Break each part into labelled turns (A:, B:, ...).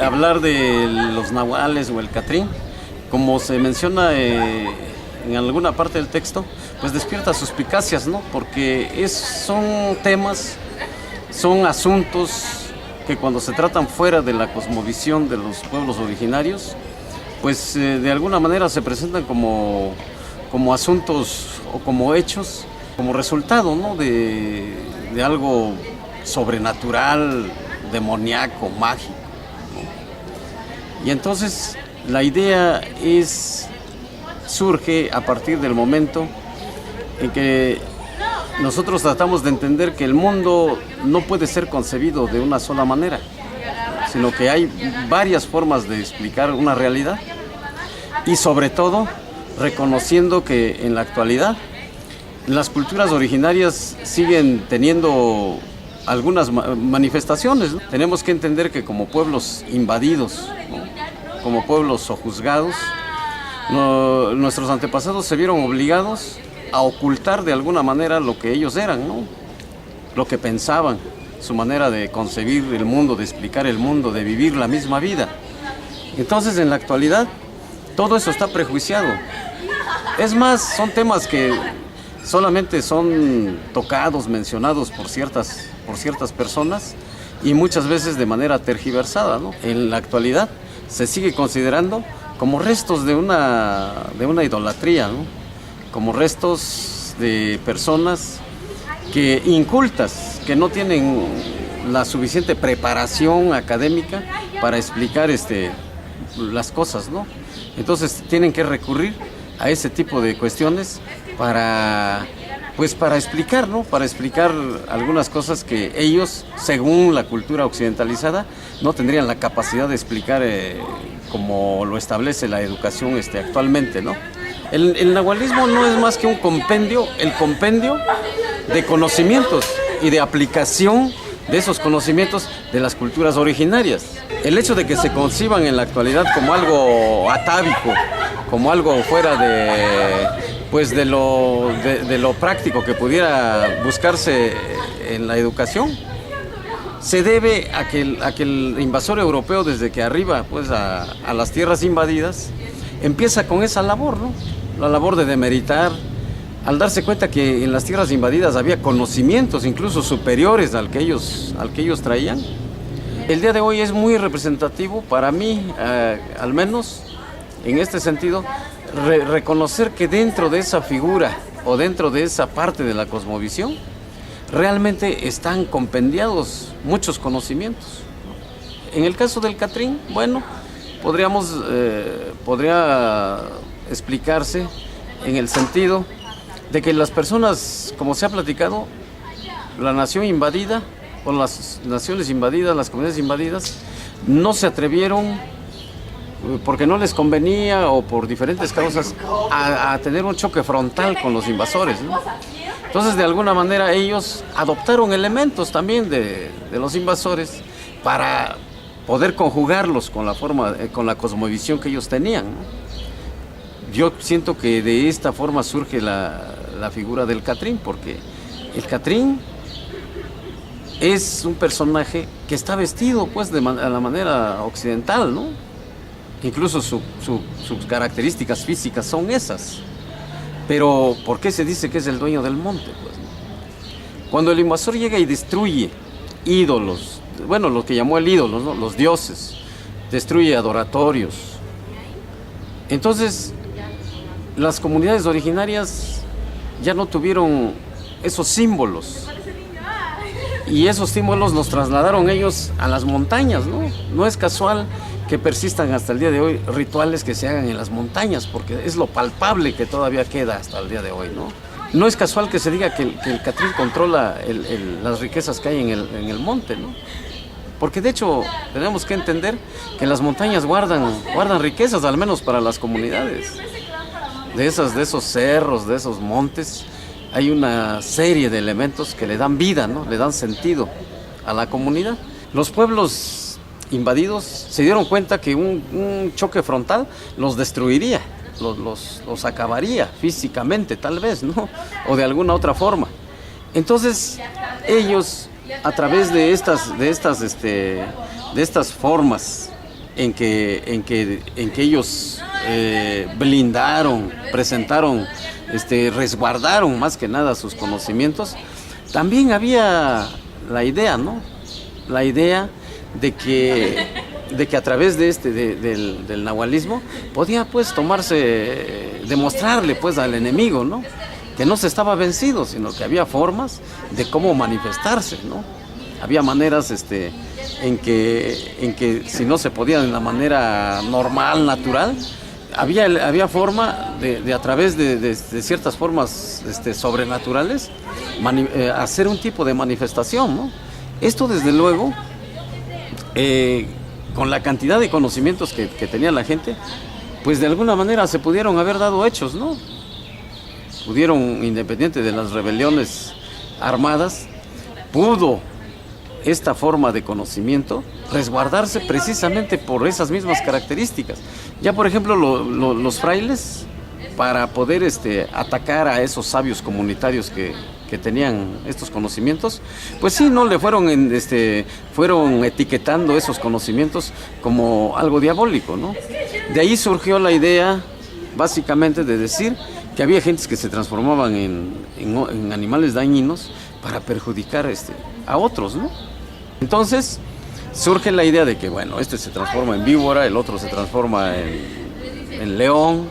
A: Hablar de los nahuales o el catrín, como se menciona en alguna parte del texto, pues despierta suspicacias, ¿no? Porque son temas, son asuntos que cuando se tratan fuera de la cosmovisión de los pueblos originarios, pues de alguna manera se presentan como asuntos o como hechos, como resultado, ¿no? de algo sobrenatural, demoníaco, mágico. Y entonces la idea surge a partir del momento en que nosotros tratamos de entender que el mundo no puede ser concebido de una sola manera, sino que hay varias formas de explicar una realidad y sobre todo reconociendo que en la actualidad las culturas originarias siguen teniendo algunas manifestaciones, ¿no? Tenemos que entender que como pueblos invadidos, ¿no? Como pueblos sojuzgados, nuestros antepasados se vieron obligados a ocultar de alguna manera lo que ellos eran, ¿no? Lo que pensaban, su manera de concebir el mundo, de explicar el mundo, de vivir la misma vida. Entonces, en la actualidad, todo eso está prejuiciado. Es más, son temas que solamente son tocados, mencionados por ciertas personas y muchas veces de manera tergiversada, ¿no? En la actualidad se sigue considerando como restos de una idolatría, ¿no? Como restos de personas incultas, que no tienen la suficiente preparación académica para explicar las cosas, ¿no? Entonces tienen que recurrir a ese tipo de cuestiones para explicar, ¿no? Para explicar algunas cosas que ellos, según la cultura occidentalizada, no tendrían la capacidad de explicar como lo establece la educación actualmente, ¿no? El nahualismo no es más que el compendio de conocimientos y de aplicación de esos conocimientos de las culturas originarias. El hecho de que se conciban en la actualidad como algo atávico, como algo fuera de lo práctico que pudiera buscarse en la educación, se debe a que el invasor europeo, desde que arriba pues a las tierras invadidas, empieza con esa labor, ¿no? La labor de demeritar, al darse cuenta que en las tierras invadidas había conocimientos incluso superiores al que ellos traían. El día de hoy es muy representativo para mí, al menos en este sentido, reconocer que dentro de esa figura o dentro de esa parte de la cosmovisión realmente están compendiados muchos conocimientos. En el caso del catrín, bueno, podría explicarse en el sentido de que las personas, como se ha platicado, la nación invadida o las naciones invadidas, las comunidades invadidas, no se atrevieron, porque no les convenía o por diferentes causas, a tener un choque frontal con los invasores, ¿no? Entonces, de alguna manera, ellos adoptaron elementos también de los invasores para poder conjugarlos con la cosmovisión que ellos tenían, ¿no? Yo siento que de esta forma surge la figura del catrín, porque el catrín es un personaje que está vestido pues a la manera occidental, ¿no? Incluso sus características físicas son esas. Pero ¿por qué se dice que es el dueño del monte? Pues, ¿no? Cuando el invasor llega y destruye ídolos, bueno, lo que llamó el ídolo, ¿no? Los dioses, destruye adoratorios. Entonces, las comunidades originarias ya no tuvieron esos símbolos. Y esos símbolos los trasladaron ellos a las montañas, ¿no? No es casual que persistan hasta el día de hoy rituales que se hagan en las montañas, porque es lo palpable que todavía queda hasta el día de hoy, ¿no? No es casual que se diga que el catrín controla las riquezas que hay en el monte, ¿no? Porque de hecho tenemos que entender que las montañas guardan riquezas, al menos para las comunidades. De esos cerros, de esos montes, hay una serie de elementos que le dan vida, ¿no? Le dan sentido a la comunidad. Los pueblos invadidos se dieron cuenta que un choque frontal los destruiría, los acabaría físicamente, tal vez, ¿no? O de alguna otra forma. Entonces, ellos, a través de estas formas en que ellos blindaron, presentaron, resguardaron más que nada sus conocimientos, también había la idea, ¿no? La idea de que a través del nahualismo podía pues demostrarle pues al enemigo, ¿no? Que no se estaba vencido, sino que había formas de cómo manifestarse, ¿no? Había maneras en que si no se podía de la manera normal, natural, había forma de a través de ciertas formas sobrenaturales hacer un tipo de manifestación, ¿no? Esto desde luego, con la cantidad de conocimientos que tenía la gente, pues de alguna manera se pudieron haber dado hechos, ¿no? Pudieron, independiente de las rebeliones armadas, pudo esta forma de conocimiento resguardarse precisamente por esas mismas características. Ya por ejemplo los frailes, para poder atacar a esos sabios comunitarios que tenían estos conocimientos, pues sí, no le fueron etiquetando esos conocimientos como algo diabólico, ¿no? De ahí surgió la idea básicamente de decir que había gentes que se transformaban en animales dañinos para perjudicar a otros, ¿no? Entonces surge la idea de que, bueno, este se transforma en víbora, el otro se transforma en león.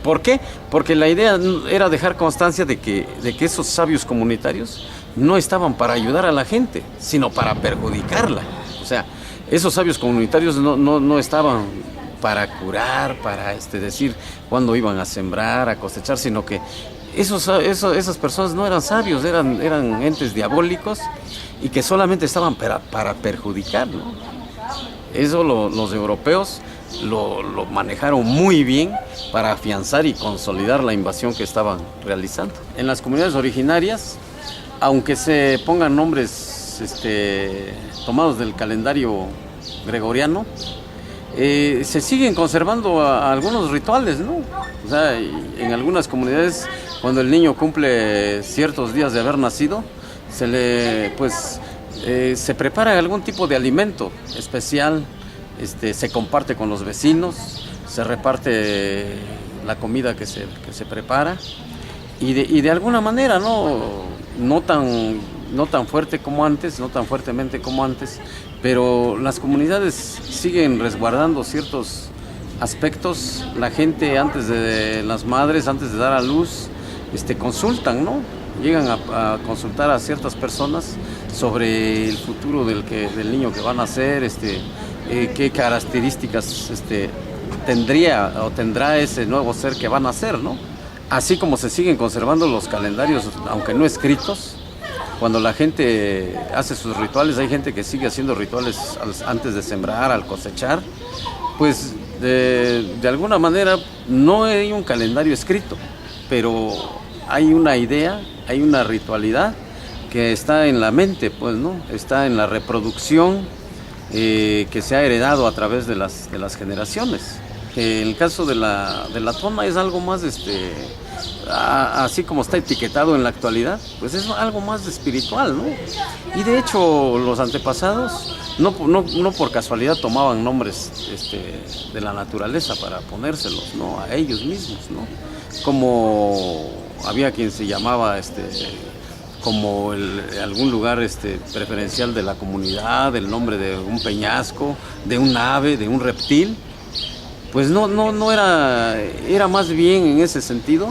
A: ¿Por qué? Porque la idea era dejar constancia de que esos sabios comunitarios no estaban para ayudar a la gente, sino para perjudicarla. O sea, esos sabios comunitarios no estaban para curar, para decir cuándo iban a sembrar, a cosechar, sino que esas personas no eran sabios, eran entes diabólicos y que solamente estaban para perjudicar, ¿no? Eso los europeos lo manejaron muy bien para afianzar y consolidar la invasión que estaban realizando. En las comunidades originarias, aunque se pongan nombres tomados del calendario gregoriano, se siguen conservando algunos rituales, ¿no? O sea, en algunas comunidades, cuando el niño cumple ciertos días de haber nacido, se prepara algún tipo de alimento especial, se comparte con los vecinos, se reparte la comida que se prepara y de alguna manera, no tan fuerte como antes, no tan fuertemente como antes, pero las comunidades siguen resguardando ciertos aspectos. La gente las madres antes de dar a luz consultan, ¿no? Llegan a consultar a ciertas personas sobre el futuro del niño que va a nacer, qué características tendría o tendrá ese nuevo ser que va a nacer, ¿no? Así como se siguen conservando los calendarios, aunque no escritos. Cuando la gente hace sus rituales, hay gente que sigue haciendo rituales antes de sembrar, al cosechar, pues de alguna manera no hay un calendario escrito, pero hay una idea, hay una ritualidad que está en la mente, pues, ¿no? Está en la reproducción que se ha heredado a través de las generaciones. En el caso de la tona es algo más, así como está etiquetado en la actualidad, pues es algo más espiritual, ¿no? Y de hecho los antepasados no por casualidad tomaban nombres de la naturaleza para ponérselos, ¿no? A ellos mismos, ¿no? Como había quien se llamaba como algún lugar preferencial de la comunidad, el nombre de un peñasco, de un ave, de un reptil. Pues no era más bien en ese sentido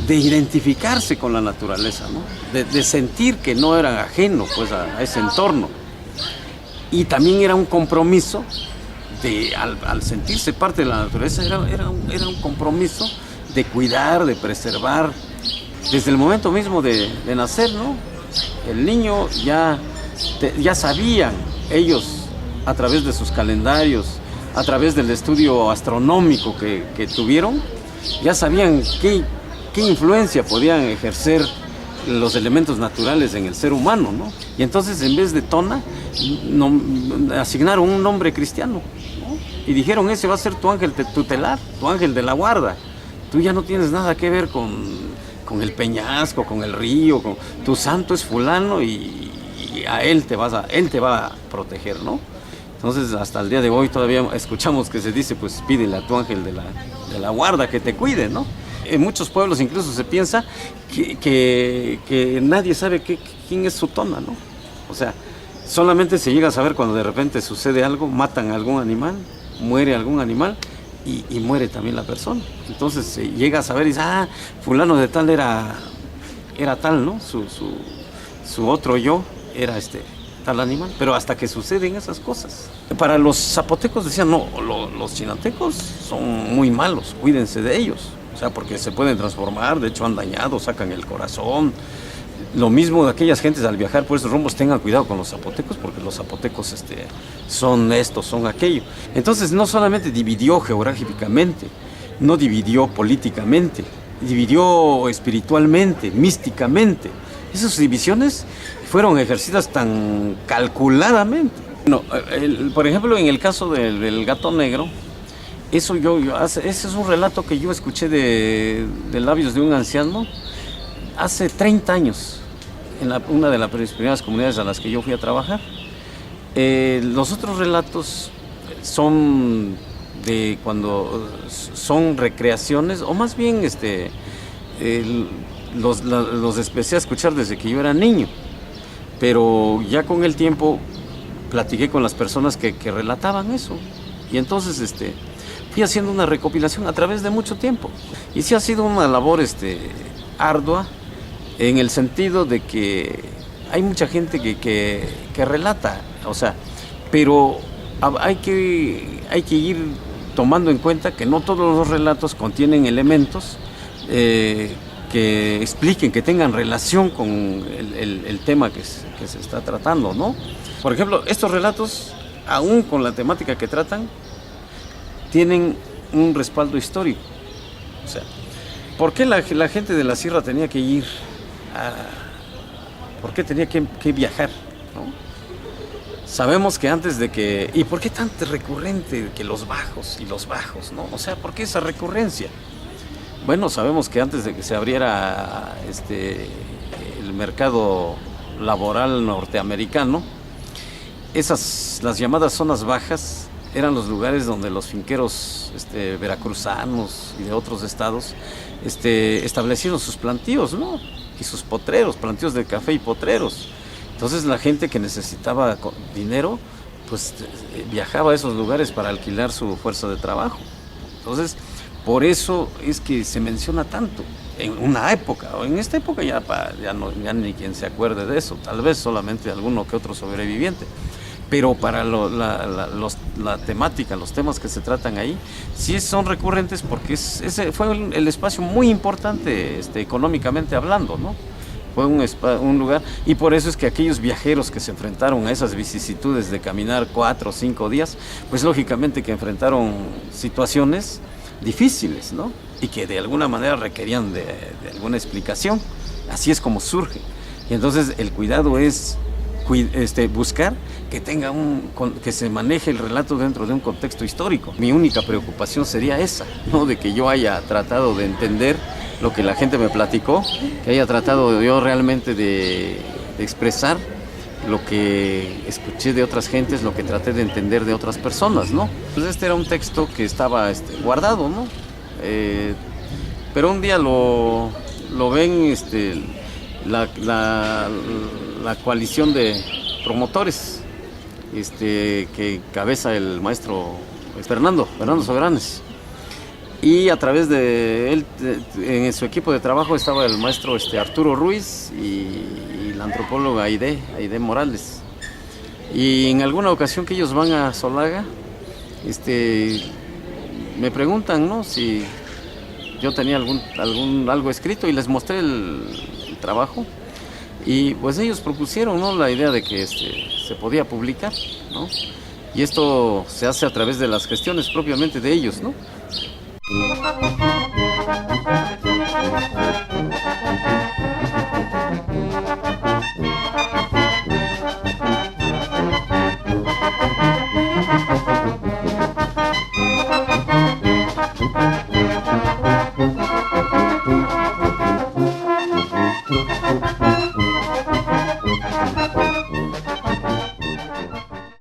A: de identificarse con la naturaleza, ¿no? De sentir que no era ajeno pues a ese entorno. Y también era un compromiso al sentirse parte de la naturaleza, era un compromiso de cuidar, de preservar, desde el momento mismo de nacer, ¿no? El niño ya sabían ellos, a través de sus calendarios, a través del estudio astronómico que tuvieron, ya sabían qué influencia podían ejercer los elementos naturales en el ser humano, ¿no? Y entonces, en vez de Tona, asignaron un nombre cristiano, ¿no? Y dijeron, ese va a ser tu ángel tutelar, tu ángel de la guarda. Tú ya no tienes nada que ver con el peñasco, con el río, tu santo es fulano y a él te va a proteger, ¿no? Entonces, hasta el día de hoy todavía escuchamos que se dice, pues pídele a tu ángel de la guarda que te cuide, ¿no? En muchos pueblos incluso se piensa que nadie sabe quién es Sutona, ¿no? O sea, solamente se llega a saber cuando de repente sucede algo, matan a algún animal, muere algún animal y muere también la persona. Entonces se llega a saber y dice, fulano de tal era tal, ¿no? Su otro yo era tal animal, pero hasta que suceden esas cosas. Para los zapotecos decían, no, los chinantecos son muy malos, cuídense de ellos, o sea, porque se pueden transformar, de hecho han dañado, sacan el corazón. Lo mismo de aquellas gentes al viajar por esos rumbos, tengan cuidado con los zapotecos, porque los zapotecos son esto, son aquello. Entonces no solamente dividió geográficamente, no dividió políticamente, dividió espiritualmente, místicamente. Esas divisiones fueron ejercidas tan calculadamente. No, por ejemplo, en el caso del gato negro, ese es un relato que yo escuché de labios de un anciano hace 30 años, en una de las primeras comunidades a las que yo fui a trabajar. Los otros relatos son de cuando son recreaciones, o más bien los empecé a escuchar desde que yo era niño, pero ya con el tiempo platiqué con las personas que relataban eso, y entonces fui haciendo una recopilación a través de mucho tiempo, y sí ha sido una labor ardua, en el sentido de que hay mucha gente que relata, o sea, pero hay que ir tomando en cuenta que no todos los relatos contienen elementos que expliquen, que tengan relación con el tema que se está tratando, ¿no? Por ejemplo, estos relatos, aún con la temática que tratan, tienen un respaldo histórico. O sea, ¿por qué la gente de la sierra tenía que ir ¿por qué tenía que viajar, ¿no? Sabemos que antes de que... ¿Y por qué tan recurrente que los bajos, ¿no? O sea, ¿por qué esa recurrencia? Bueno, sabemos que antes de que se abriera el mercado laboral norteamericano, las llamadas zonas bajas eran los lugares donde los finqueros veracruzanos y de otros estados establecieron sus plantíos, ¿no? Y sus potreros, plantíos de café y potreros. Entonces la gente que necesitaba dinero, pues viajaba a esos lugares para alquilar su fuerza de trabajo. Entonces, por eso es que se menciona tanto en una época, o en esta época ya ni quien se acuerde de eso, tal vez solamente alguno que otro sobreviviente. Pero para la temática, los temas que se tratan ahí, sí son recurrentes porque ese fue el espacio muy importante económicamente hablando, ¿no? Fue un lugar, y por eso es que aquellos viajeros que se enfrentaron a esas vicisitudes de caminar 4 o 5 días, pues lógicamente que enfrentaron situaciones difíciles, ¿no? Y que de alguna manera requerían de alguna explicación. Así es como surge. Y entonces el cuidado es buscar que se maneje el relato dentro de un contexto histórico. Mi única preocupación sería esa, no de que yo haya tratado de entender lo que la gente me platicó, que haya tratado yo realmente de expresar lo que escuché de otras gentes, lo que traté de entender de otras personas, ¿no? Pues este era un texto que estaba guardado, ¿no? Pero un día lo ven la coalición de promotores que encabeza el maestro Fernando Soberanes, y a través de él, en su equipo de trabajo estaba el maestro Arturo Ruiz y la antropóloga Aide Morales. Y en alguna ocasión que ellos van a Solaga, me preguntan, ¿no?, si yo tenía algo escrito, y les mostré el trabajo, y pues ellos propusieron, ¿no?, la idea de que se podía publicar, ¿no? Y esto se hace a través de las gestiones propiamente de ellos, ¿no?